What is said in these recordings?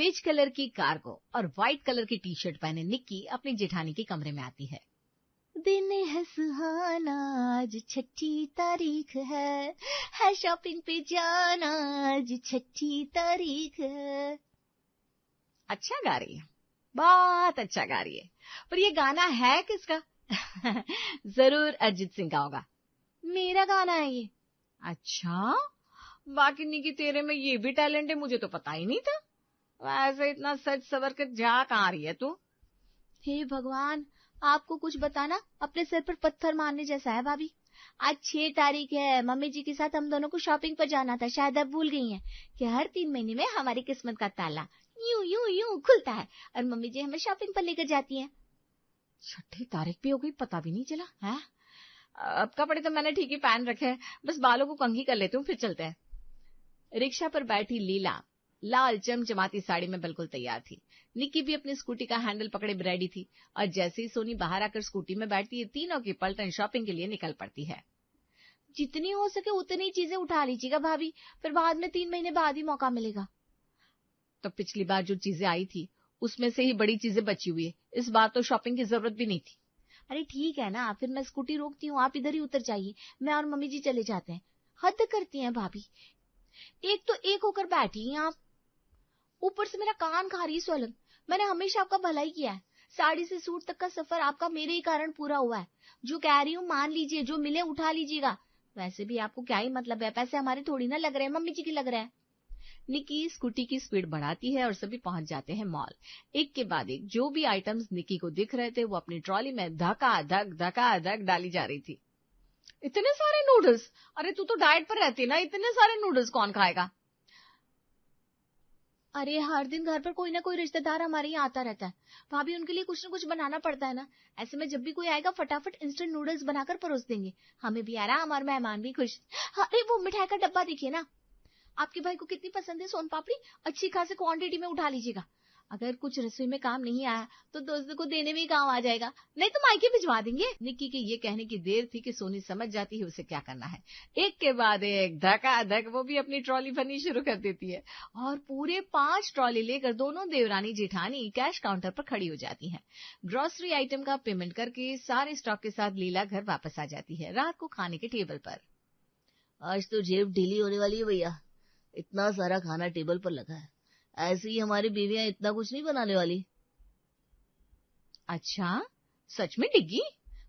Beige colour की cargo और white colour की टी शर्ट पहने निक्की अपनी जेठानी के कमरे में आती है। दिन है सुहाना, आज 6 तारीख है शॉपिंग पे जाना, आज 6 तारीख है। अच्छा गा रही है, बहुत अच्छा गा रही है, पर ये गाना है किसका? जरूर अरिजीत सिंह का होगा। मेरा गाना है ये। अच्छा, बाकी निकी तेरे में ये भी टैलेंट है, मुझे तो पता ही नहीं था। वैसे इतना सच सवर कर जा कहाँ रही है तू? हे भगवान, आपको कुछ बताना अपने सिर पर पत्थर मारने जैसा है भाभी। आज 6 तारीख है, मम्मी जी के साथ हम दोनों को शॉपिंग पर जाना था। शायद आप भूल गई हैं कि हर 3 महीने में हमारी किस्मत का ताला यूं यूं यूं खुलता है और मम्मी जी हमें शॉपिंग पर लेकर जाती हैं। 6 तारीख भी हो गई, पता भी नहीं चला है। अब कपड़े तो मैंने ठीक ही पहन रखे हैं, बस बालों को कंघी कर लेती हूँ, फिर चलते हैं। रिक्शा पर बैठी लीला लाल चमचमाती साड़ी में बिल्कुल तैयार थी। निक्की भी अपनी स्कूटी का हैंडल पकड़े रेडी थी और जैसे ही सोनी बाहर आकर स्कूटी में बैठती है, तीनों की पलटन शॉपिंग के लिए निकल पड़ती है। जितनी हो सके उतनी चीजें उठा लीजिएगा भाभी, फिर बाद में 3 महीने बाद ही मौका मिलेगा। तो पिछली बार जो चीजें आई थी उसमें से ही बड़ी चीजें बची हुई है, इस बार तो शॉपिंग की जरूरत भी नहीं थी। अरे ठीक है ना, फिर मैं स्कूटी रोकती हूँ, आप इधर ही उतर जाइए, मैं और मम्मी जी चले जाते हैं। हद करती हैं भाभी, एक तो एक होकर बैठी हैं आप, ऊपर से मेरा कान खा रही सोलन। मैंने हमेशा आपका भला ही किया है, साड़ी से सूट तक का सफर आपका मेरे ही कारण पूरा हुआ है। जो कह रही हूँ मान लीजिए, जो मिले उठा लीजिएगा। वैसे भी आपको क्या ही मतलब है, पैसे हमारे थोड़ी ना लग रहे हैं, मम्मी जी के लग रहे हैं। निकी स्कूटी की स्पीड बढ़ाती है और सभी पहुंच जाते हैं मॉल। एक के बाद एक जो भी आइटम्स निकी को दिख रहे थे वो अपनी ट्रॉली में धका धक डाली जा रही थी। इतने सारे नूडल्स, अरे तू तो डाइट पर रहती है ना, इतने सारे नूडल्स कौन खाएगा? अरे हर दिन घर पर कोई ना कोई रिश्तेदार हमारे यहाँ आता रहता है भाभी, उनके लिए कुछ ना कुछ बनाना पड़ता है ना। ऐसे में जब भी कोई आएगा फटाफट इंस्टेंट नूडल्स बनाकर परोस देंगे, हमें भी आराम और मेहमान भी खुश। अरे वो मिठाई का डब्बा देखिए ना, आपके भाई को कितनी पसंद है सोन पापड़ी, अच्छी खासी क्वांटिटी में उठा लीजिएगा। अगर कुछ रसोई में काम नहीं आया तो दोस्तों को देने में ही काम आ जाएगा, नहीं तो मायके भिजवा देंगे। निक्की के ये कहने की देर थी कि सोनी समझ जाती है उसे क्या करना है। एक के बाद एक धकाधक वो भी अपनी ट्रॉली भरनी शुरू कर देती है और पूरे 5 ट्रॉली लेकर दोनों देवरानी जेठानी कैश काउंटर पर खड़ी हो जाती हैं। ग्रोसरी आइटम का पेमेंट करके सारे स्टॉक के साथ लीला घर वापस आ जाती है। रात को खाने के टेबल पर, आज तो जेब ढीली होने वाली है भैया, इतना सारा खाना टेबल पर लगा है, ऐसे ही हमारी बीवियां इतना कुछ नहीं बनाने वाली। अच्छा सच में डिग्गी,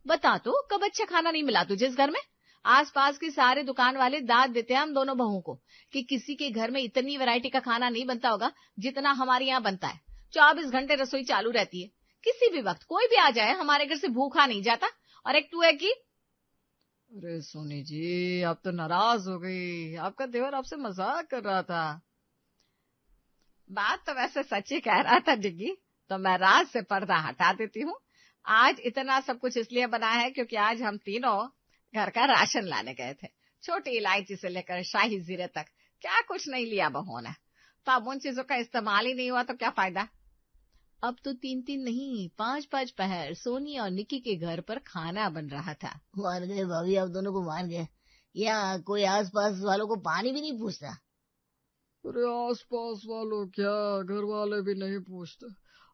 बता तो कब अच्छा खाना नहीं मिला तुझे इस घर में? आसपास के सारे दुकान वाले दाद देते हैं हम दोनों बहुओं को कि किसी के घर में इतनी वैरायटी का खाना नहीं बनता होगा जितना हमारे यहाँ बनता है। 24 घंटे रसोई चालू रहती है, किसी भी वक्त कोई भी आ जाए हमारे घर से भूखा नहीं जाता। और एक तू है कि अरे सोनी जी, आप तो नाराज हो गई, आपका देवर आपसे मजाक कर रहा था। बात तो वैसे सच ही कह रहा था डिग्गी, तो मैं राज से पर्दा हटा देती हूँ। आज इतना सब कुछ इसलिए बना है क्योंकि आज हम तीनों घर का राशन लाने गए थे। छोटी इलायची से लेकर शाही जीरे तक क्या कुछ नहीं लिया बहू ने, तो अब उन चीजों का इस्तेमाल ही नहीं हुआ तो क्या फायदा। अब तो 3-3 नहीं 5-5 पहर सोनी और निक्की के घर पर खाना बन रहा था। मान गए भाभी, आप दोनों को मान गए। यहाँ कोई आस पास वालों को पानी भी नहीं पूछता। अरे आस पास वालों क्या, घर वाले भी नहीं पूछते,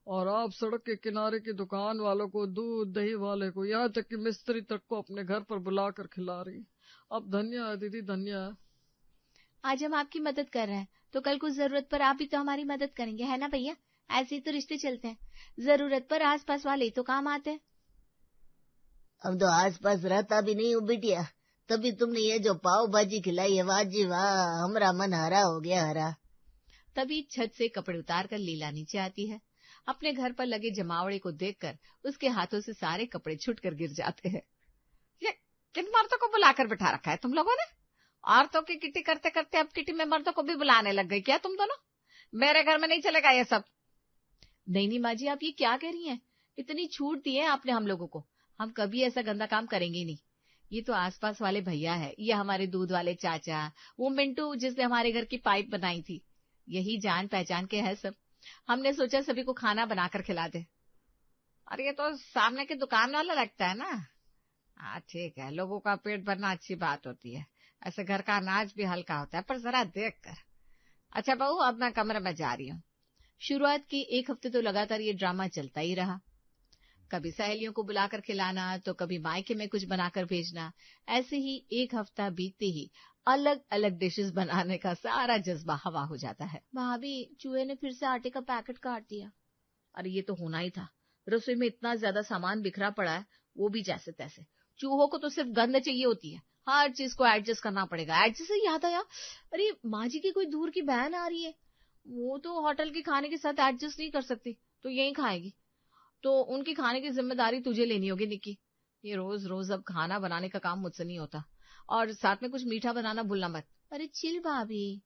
और आप सड़क के किनारे की दुकान वालों को, दूध दही वाले को, यहाँ तक कि मिस्त्री तक को अपने घर पर बुला कर खिला रही। अब धन्य है दीदी, धन्य है। आज हम आपकी मदद कर रहे हैं तो कल को जरूरत पर आप भी तो हमारी मदद करेंगे, है ना भैया? ऐसे ही तो रिश्ते चलते हैं, जरूरत पर आस पास वाले तो काम आते हैं। अब तो आस पास रहता भी नहीं हूँ बिटिया, तभी तुमने ये जो पाव भाजी खिलाई है, वाह जी वाह, हमारा मन हरा हो गया हरा। तभी छत से कपड़े उतार कर लीला नीचे आती है। अपने घर पर लगे जमावड़े को देखकर उसके हाथों से सारे कपड़े छुटकर गिर जाते हैं। ये किन मर्दों को बुलाकर बिठा रखा है तुम लोगों ने? औरतों की किटी करते करते अब किटी में मर्दों को भी बुलाने लग गई क्या तुम दोनों? मेरे घर में नहीं चलेगा ये सब। नहीं माँ जी, आप ये क्या कह रही हैं? इतनी छूट दी है आपने हम लोगों को, हम कभी ऐसा गंदा काम करेंगे नहीं। ये तो आसपास वाले भैया है, ये हमारे दूध वाले चाचा, वो मिंटू जिसने हमारे घर की पाइप बनाई थी, यही जान पहचान के है सब। हमने सोचा सभी को खाना बनाकर खिला दे। और ये तो सामने की दुकान वाला लगता है ना। हाँ ठीक है, लोगों का पेट भरना अच्छी बात होती है, ऐसे घर का अनाज भी हल्का होता है, पर जरा देख कर। अच्छा बहू, अब मैं कमरे में जा रही हूँ, शुरुआत के 1 हफ्ते तो लगातार ये ड्रामा चलता ही रहा। कभी सहेलियों को बुलाकर खिलाना, तो कभी मायके में कुछ बनाकर भेजना। ऐसे ही 1 हफ्ता बीतते ही अलग अलग डिशेस बनाने का सारा जज्बा हवा हो जाता है। भाभी, चूहे ने फिर से आटे का पैकेट काट दिया। अरे ये तो होना ही था, रसोई में इतना ज्यादा सामान बिखरा पड़ा है, वो भी जैसे तैसे। चूहों को तो सिर्फ गंध चाहिए होती है, हर चीज को एडजस्ट करना पड़ेगा। एडजस्ट से याद आया, अरे माँ जी की कोई दूर की बहन आ रही है, वो तो होटल के खाने के साथ एडजस्ट नहीं कर सकती, तो यही खाएगी। तो उनकी खाने की जिम्मेदारी तुझे लेनी होगी निक्की। ये रोज रोज अब खाना बनाने का काम मुझसे नहीं होता, और साथ में कुछ मीठा बनाना भूलना मत। अरे चिल भाभी,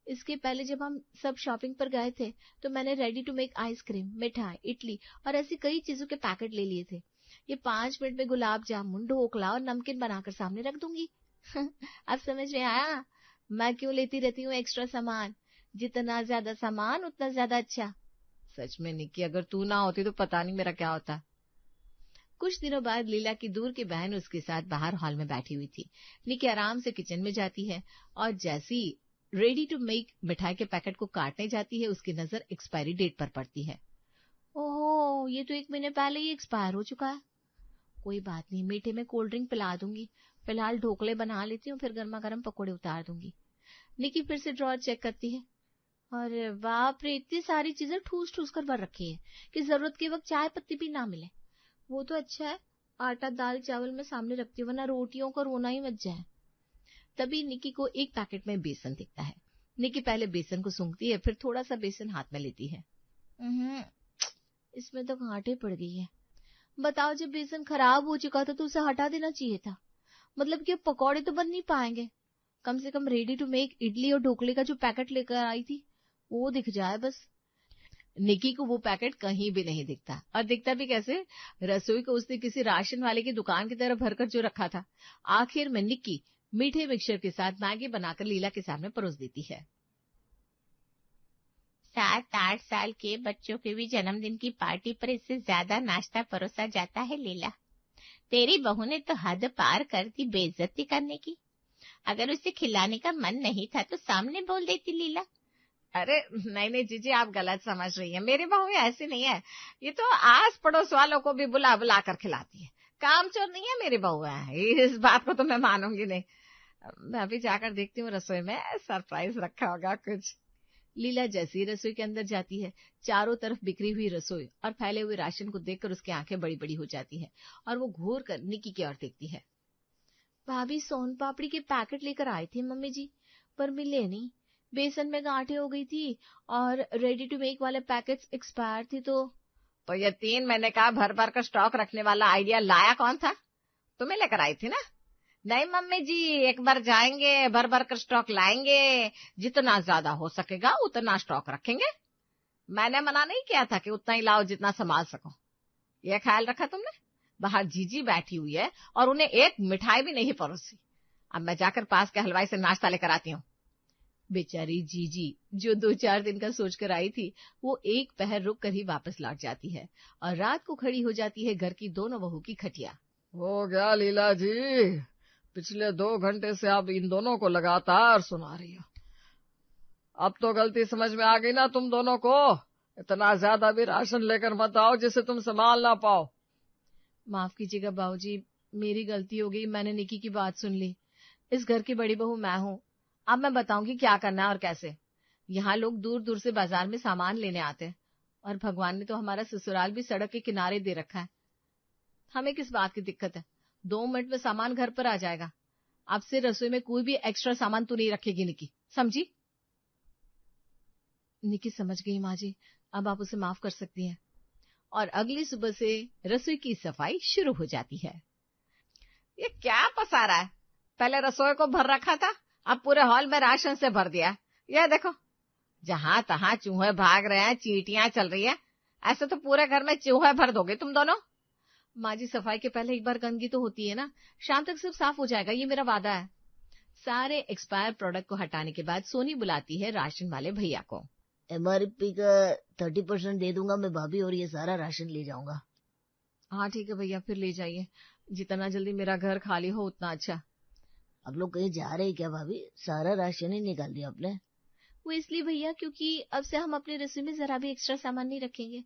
इसके पहले जब हम सब शॉपिंग पर गए थे तो मैंने रेडी टू मेक आइसक्रीम, मिठाई, इडली और ऐसी कई चीजों के पैकेट ले लिए थे। ये 5 मिनट में गुलाब जामुन, ढोकला और नमकीन बनाकर सामने रख दूंगी। अब समझ में आया मैं क्यों लेती रहती हूँ एक्स्ट्रा सामान। जितना ज्यादा सामान उतना ज्यादा अच्छा। सच में निक्की, अगर तू ना होती तो पता नहीं मेरा क्या होता। कुछ दिनों बाद लीला की दूर की बहन उसके साथ बाहर हॉल में बैठी हुई थी। निक्की आराम से किचन में जाती है और जैसी रेडी टू मेक मिठाई के पैकेट को काटने जाती है, उसकी नजर एक्सपायरी डेट पर पड़ती है। ओहो, ये तो 1 महीने पहले ही एक्सपायर हो चुका है। कोई बात नहीं, मीठे में कोल्ड ड्रिंक पिला दूंगी। फिलहाल ढोकले बना लेती हूँ, फिर गर्मा गर्म पकौड़े उतार दूंगी। निक्की फिर से ड्रॉर चेक करती है। अरे बाप रे, इतनी सारी चीजें ठूस ठूस कर भर रखी है कि जरूरत के वक्त चाय पत्ती भी ना मिले। वो तो अच्छा है आटा दाल चावल में सामने रखती हूँ, वरना रोटियों का रोना ही मच जाए। तभी निक्की को एक पैकेट में बेसन दिखता है। निक्की पहले बेसन को सूंघती है, फिर थोड़ा सा बेसन हाथ में लेती है। इसमें तो गांठें पड़ गई है। बताओ, जब बेसन खराब हो चुका था तो उसे हटा देना चाहिए था। मतलब कि अब पकौड़े तो बन नहीं पाएंगे। कम से कम रेडी टू मेक इडली और ढोकले का जो पैकेट लेकर आई थी वो दिख जाए बस। निक्की को वो पैकेट कहीं भी नहीं दिखता, और दिखता भी कैसे, रसोई को उसने किसी राशन वाले की दुकान की तरह भरकर जो रखा था। आखिर में निक्की मीठे मिक्सचर के साथ मैगी बनाकर लीला के सामने परोस देती है। 7-8 साल के बच्चों के भी जन्मदिन की पार्टी पर इससे ज्यादा नाश्ता परोसा जाता है लीला। तेरी बहू ने तो हद पार कर दी बेइज्जती करने की। अगर उसे खिलाने का मन नहीं था तो सामने बोल देती लीला। अरे नहीं नहीं जीजी, आप गलत समझ रही हैं। मेरी बहू ऐसी नहीं है, ये तो आस पड़ोस वालों को भी बुला बुला कर खिलाती है। कामचोर नहीं है मेरी बहू है, इस बात को तो मैं मानूंगी नहीं। मैं अभी जाकर देखती हूँ रसोई में सरप्राइज रखा होगा कुछ। लीला जैसी रसोई के अंदर जाती है, चारों तरफ बिखरी हुई रसोई और फैले हुए राशन को देखकर उसकी आंखें बड़ी बड़ी हो जाती है और वो घूर कर निक्की की ओर देखती है। भाभी, सोन पापड़ी के पैकेट लेकर आई थी मम्मी जी, पर मिले नहीं। बेसन में गांठें हो गई थी और रेडी टू मेक वाले पैकेट्स एक्सपायर थी। तो ये 3 महीने का भर भर कर स्टॉक रखने वाला आइडिया लाया कौन था? तुम्हें लेकर आई थी ना? नहीं मम्मी जी, एक बार जाएंगे, भर भर कर स्टॉक लाएंगे, जितना ज्यादा हो सकेगा उतना स्टॉक रखेंगे। मैंने मना नहीं किया था कि उतना ही लाओ जितना संभाल सको। यह ख्याल रखा तुमने? बाहर जीजी बैठी हुई है और उन्हें एक मिठाई भी नहीं परोसी। अब मैं जाकर पास के हलवाई से नाश्ता लेकर आती हूँ। बेचारी जीजी जो 2-4 दिन का सोचकर आई थी, वो एक पहर रुक कर ही वापस लौट जाती है और रात को खड़ी हो जाती है घर की दोनों बहू की खटिया। हो गया लीला जी, पिछले 2 घंटे से आप इन दोनों को लगातार सुना रही हो। अब तो गलती समझ में आ गई ना तुम दोनों को? इतना ज्यादा भी राशन लेकर मत आओ जिसे तुम संभाल ना पाओ। माफ कीजिएगा बाबूजी, मेरी गलती हो गई, मैंने निक्की की बात सुन ली। इस घर की बड़ी बहू मैं हूँ, अब मैं बताऊंगी क्या करना है और कैसे। यहाँ लोग दूर दूर से बाजार में सामान लेने आते हैं, और भगवान ने तो हमारा ससुराल भी सड़क के किनारे दे रखा है। हमें किस बात की दिक्कत है? 2 मिनट में सामान घर पर आ जाएगा। अब से रसोई में कोई भी एक्स्ट्रा सामान तू नहीं रखेगी निक्की, समझी? निक्की समझ गई माँ जी, अब आप उसे माफ कर सकती हैं। और अगली सुबह से रसोई की सफाई शुरू हो जाती है। ये क्या पसारा है? पहले रसोई को भर रखा था, अब पूरे हॉल में राशन से भर दिया। यह देखो, जहां तहां चूहे भाग रहे हैं, चींटियां चल रही है। ऐसे तो पूरे घर में चूहे भर दोगे तुम दोनों। माँ जी, सफाई के पहले एक बार गंदगी तो होती है ना, शाम तक सब साफ हो जाएगा, ये मेरा वादा है। सारे एक्सपायर प्रोडक्ट को हटाने के बाद सोनी बुलाती है राशन वाले भैया को। MRP का 30% दे दूंगा मैं भाभी, और ये सारा राशन ले जाऊंगा। हाँ ठीक है भैया, फिर ले जाइए। जितना जल्दी मेरा घर खाली हो उतना अच्छा। आप लोग कहीं जा रहे हैं क्या भाभी? सारा राशन ही निकाल दिया आपने। वो इसलिए भैया क्योंकि अब से हम अपनी रसोई में जरा भी एक्स्ट्रा सामान नहीं रखेंगे,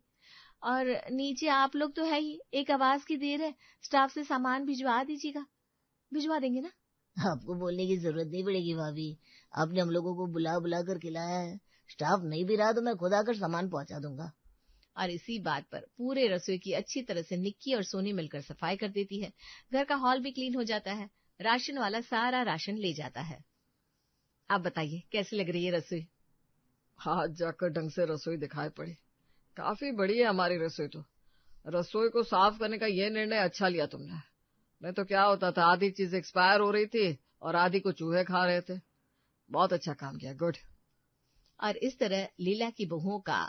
और नीचे आप लोग तो है ही, एक आवाज की देर है, स्टाफ से सामान भिजवा दीजिएगा। भिजवा देंगे ना? आपको बोलने की जरूरत नहीं पड़ेगी भाभी, आपने हम लोगों को बुला बुला कर खिलाया है, स्टाफ नहीं भी रहा तो मैं खुद आकर सामान पहुंचा दूंगा। और इसी बात पर पूरे रसोई की अच्छी तरह से निक्की और सोनी मिलकर सफाई कर देती है। घर का हॉल भी क्लीन हो जाता है। राशन वाला सारा राशन ले जाता है। आप बताइए कैसी लग रही है रसोई? हाथ जाकर ढंग से रसोई दिखाई पड़ी। काफी बड़ी है हमारी रसोई तो। रसोई को साफ करने का ये निर्णय अच्छा लिया तुमने। नहीं तो क्या होता था, आधी चीज एक्सपायर हो रही थी और आधी को चूहे खा रहे थे। बहुत अच्छा काम किया, गुड। और इस तरह लीला की बहुओं का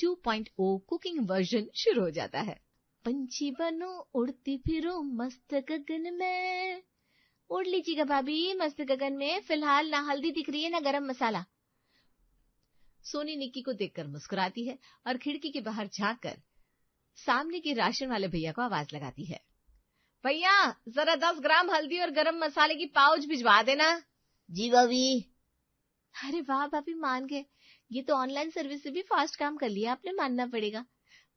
2.0 कुकिंग वर्जन शुरू हो जाता है। पंछी बनो उड़ती फिरो मस्त गगन में। उड़ लीजिएगा भाभी मस्त गगन में, फिलहाल ना हल्दी दिख रही है ना गरम मसाला। सोनी निक्की को देखकर मुस्कुराती है और खिड़की के बाहर झांककर सामने के राशन वाले भैया को आवाज लगाती है, भैया जरा 10 ग्राम हल्दी और गरम मसाले की पाउच भिजवा देना। जी भाभी। अरे वाह भाभी, मान गए। ये तो ऑनलाइन सर्विस से भी फास्ट काम कर लिया आपने, मानना पड़ेगा।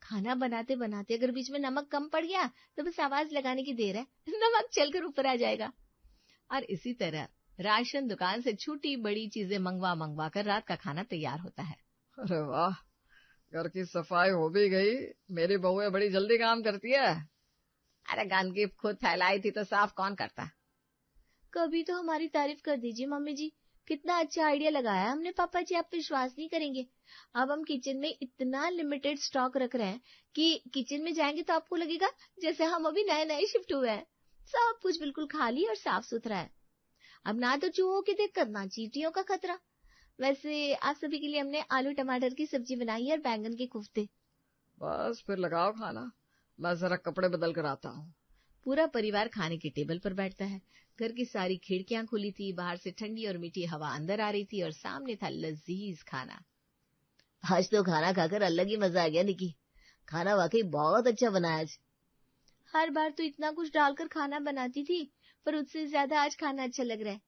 खाना बनाते बनाते अगर बीच में नमक कम पड़ गया तो बस आवाज लगाने की देर है, नमक चलकर ऊपर आ जाएगा। और इसी तरह राशन दुकान से छोटी बड़ी चीजें मंगवा कर रात का खाना तैयार होता है। अरे वाह, घर की सफाई हो भी गई। मेरी बहुएं बड़ी जल्दी काम करती है। अरे गंदगी खुद फैलाई थी तो साफ कौन करता। कभी तो हमारी तारीफ कर दीजिए मम्मी जी, कितना अच्छा आइडिया लगाया हमने पापा जी, आप विश्वास नहीं करेंगे। अब हम किचन में इतना लिमिटेड स्टॉक रख रहे हैं कि किचन में जाएंगे तो आपको लगेगा जैसे हम अभी नए नए शिफ्ट हुए हैं। सब कुछ बिल्कुल खाली और साफ सुथरा है। अब ना तो चूहों की दिक्कत ना चींटियों का खतरा। वैसे आप सभी के लिए हमने आलू टमाटर की सब्जी बनाई है और बैंगन के कोफ्ते। बस फिर लगाओ खाना, मैं जरा कपड़े बदल कर आता हूँ। पूरा परिवार खाने के टेबल पर बैठता है। घर की सारी खिड़कियां खुली थी, बाहर से ठंडी और मीठी हवा अंदर आ रही थी और सामने था लजीज खाना। आज तो खाना खाकर अलग ही मजा आ गया निकी, खाना वाकई बहुत अच्छा बना आज। हर बार तो इतना कुछ डालकर खाना बनाती थी, पर उससे ज्यादा आज खाना अच्छा लग रहा है।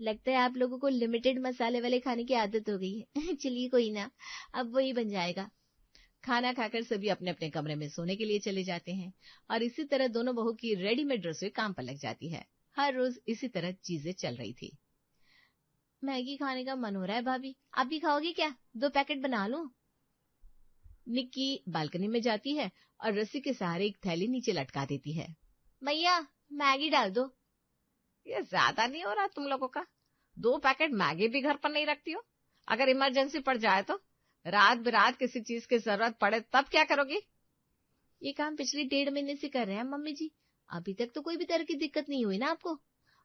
लगता है आप लोगों को लिमिटेड मसाले वाले खाने की आदत हो गई है। चलिए कोई ना, अब वही बन जाएगा। खाना खाकर सभी अपने अपने कमरे में सोने के लिए चले जाते हैं और इसी तरह दोनों बहू की रेडीमेड रसोई काम पर लग जाती है। हर रोज इसी तरह चीजें चल रही थी। मैगी खाने का मन हो रहा है भाभी, आप भी खाओगी क्या? 2 पैकेट बना लूं? निक्की बालकनी में जाती है और रस्सी के सहारे एक थैली नीचे लटका देती है। भैया मैगी डाल दो। ये ज्यादा नहीं हो रहा तुम लोगों का? 2 पैकेट मैगी भी घर पर नहीं रखती हो? अगर इमरजेंसी पड़ जाए तो? रात बिरात किसी चीज की जरूरत पड़े तब क्या करोगी? ये काम पिछले 1.5 महीने से कर रहे हैं मम्मी जी, अभी तक तो कोई भी तरह की दिक्कत नहीं हुई ना आपको।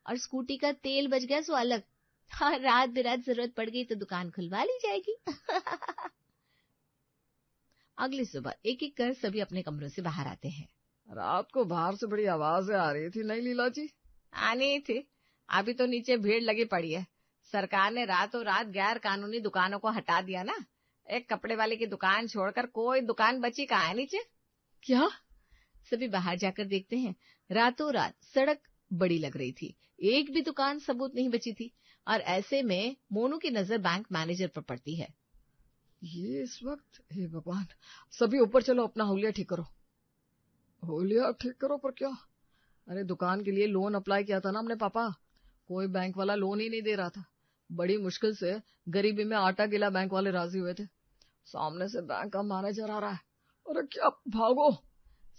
और स्कूटी का तेल बच गया सो अलग, और रात बिरात जरूरत पड़ गई तो दुकान खुलवा ली जाएगी। अगली सुबह एक एक कर सभी अपने कमरों से बाहर आते हैं। रात को बाहर से बड़ी आवाजें आ रही थी, नहीं लीला जी? आनी थी, अभी तो नीचे भीड़ लगी पड़ी है। सरकार ने रातों रात गैर कानूनी दुकानों को हटा दिया ना। एक कपड़े वाले की दुकान छोड़कर कोई दुकान बची कहाँ है नीचे? क्या? सभी बाहर जाकर देखते हैं। रातों रात सड़क बड़ी लग रही थी, एक भी दुकान सबूत नहीं बची थी। और ऐसे में मोनू की नजर बैंक मैनेजर पर पड़ती है। ये इस वक्त, हे भगवान, सभी ऊपर चलो, अपना हुलिया ठीक करो। हुलिया ठीक करो पर क्या? अरे दुकान के लिए लोन अप्लाई किया था ना हमने पापा, कोई बैंक वाला लोन ही नहीं दे रहा था। बड़ी मुश्किल से गरीबी में आटा गिला बैंक वाले राजी हुए थे। सामने से बैंक का मैनेजर आ रहा है। अरे क्या, भागो।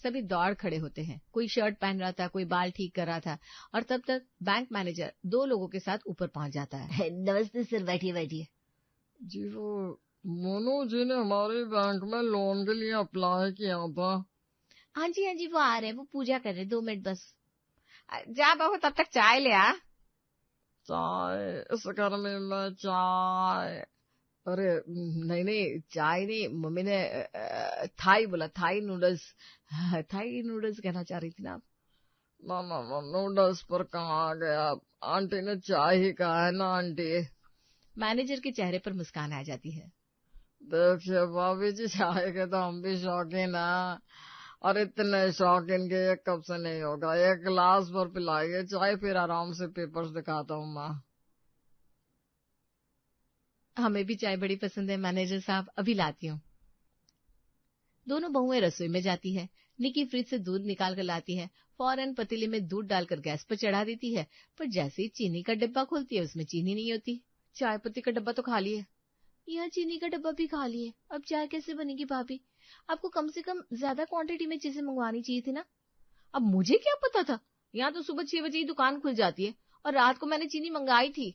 सभी दौड़ खड़े होते हैं। कोई शर्ट पहन रहा था, कोई बाल ठीक कर रहा था, और तब तक बैंक मैनेजर 2 लोगों के साथ ऊपर पहुंच जाता है। नमस्ते सर, बैठिए बैठिए। जी वो मोनू जी ने हमारे बैंक में लोन के लिए अप्लाई किया था। हाँ जी वो आ रहे हैं, वो पूजा कर रहे हैं, 2 मिनट बस। जा बहू तब तक चाय ले आ। चाय? इस घर में चाय? अरे नहीं चाय नहीं, मम्मी ने थाई बोला, थाई नूडल्स। थाई नूडल्स कहना चाह रही थी ना आप? ना नूडल्स पर कहाँ आ गया, आंटी ने चाय ही कहा है ना आंटी। मैनेजर के चेहरे पर मुस्कान आ जाती है। देखिए भाभी जी, चाय के तो हम भी शौकीन है, और इतने शौकीन के एक कप से नहीं होगा। 1 गिलास पर पिलाइए चाय, फिर आराम से पेपर्स दिखाता हूँ मैं। हमें भी चाय बड़ी पसंद है मैनेजर साहब, अभी लाती हूँ। दोनों बहुएं रसोई में जाती है। निकी फ्रिज से दूध निकाल कर लाती है, फौरन पतीले में दूध डालकर गैस पर चढ़ा देती है, पर जैसे ही चीनी का डिब्बा खोलती है उसमें चीनी नहीं होती। चाय पत्ती का डब्बा तो खाली है। यहाँ चीनी का डब्बा भी खाली है, अब चाय कैसे बनेगी भाभी? आपको कम से कम ज्यादा क्वांटिटी में चीजें मंगवानी चाहिए थी ना। अब मुझे क्या पता था, यहाँ तो सुबह 6 बजे ही दुकान खुल जाती है, और रात को मैंने चीनी मंगाई थी।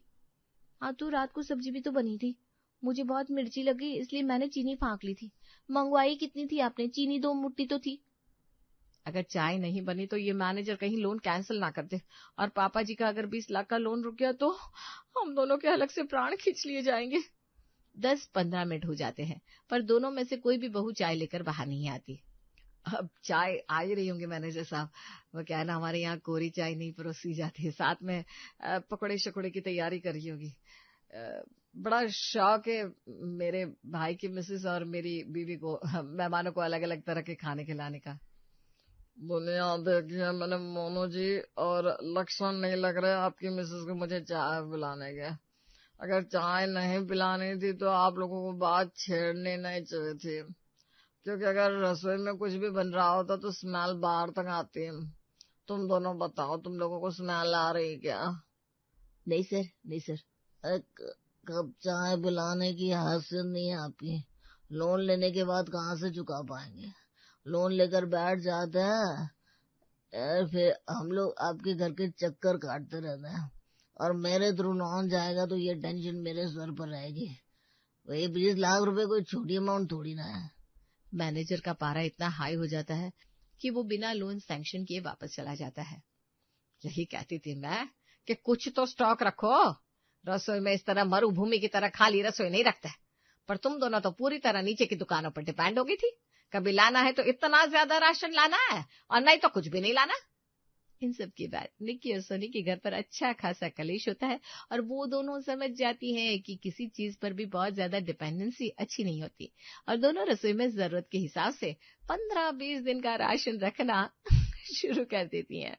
हाँ तो रात को सब्जी भी तो बनी थी, मुझे बहुत मिर्ची लगी इसलिए मैंने चीनी फाँक ली थी। मंगवाई कितनी थी आपने? चीनी 2 मुट्ठी तो थी। अगर चाय नहीं बनी तो ये मैनेजर कहीं लोन कैंसिल ना कर दे, और पापा जी का अगर 20 लाख का लोन रुक गया तो हम दोनों के अलग से प्राण खींच लिए जाएंगे। 10-15 मिनट हो जाते हैं, पर दोनों में से कोई भी बहू चाय लेकर बाहर नहीं आती। अब चाय आ ही रही होंगी मैनेजर साहब, वो क्या है ना, हमारे यहाँ कोरी चाय नहीं परोसी जाती है, साथ में पकौड़े शकौड़े की तैयारी कर रही होगी। बड़ा शौक है मेरे भाई की मिसेस और मेरी बीवी को मेहमानों को अलग अलग तरह के खाने खिलाने का। बोले यहाँ देखिए मैंने मोनू जी और लक्षण नहीं लग रहे आपकी मिसेस को मुझे चाय पिलाने के। अगर चाय नहीं पिलानी थी तो आप लोगों को बात छेड़नी नहीं चाहिए थी, क्योंकि अगर रसोई में कुछ भी बन रहा होता तो स्मेल बाहर तक आती है। तुम दोनों बताओ, तुम लोगों को स्मेल आ रही क्या? नहीं सर, नहीं सर, कब चाय पिलाने की हैसियत नहीं है आपकी। लोन लेने के बाद कहाँ से चुका पाएंगे? लोन लेकर बैठ जाते हैं यार, फिर हम लोग आपके घर के चक्कर काटते रहते हैं, और मेरे थ्रू लोन जाएगा तो ये टेंशन मेरे सर पर रहेगी। वही 20 लाख रुपए कोई छोटी अमाउंट थोड़ी ना है। मैनेजर का पारा इतना हाई हो जाता है कि वो बिना लोन सैंक्शन किए वापस चला जाता है। यही कहती थी मैं कि कुछ तो स्टॉक रखो, रसोई में इस तरह मरुभूमि की तरह खाली रसोई नहीं रखता है। पर तुम दोनों तो पूरी तरह नीचे की दुकानों पर डिपेंड हो गई थी, कभी लाना है तो इतना ज्यादा राशन लाना है और नहीं तो कुछ भी नहीं लाना। इन सब की बात निक्की और सोनी के घर पर अच्छा खासा कलेश होता है, और वो दोनों समझ जाती हैं कि किसी चीज पर भी बहुत ज्यादा डिपेंडेंसी अच्छी नहीं होती, और दोनों रसोई में जरूरत के हिसाब से 15-20 दिन का राशन रखना शुरू कर देती हैं।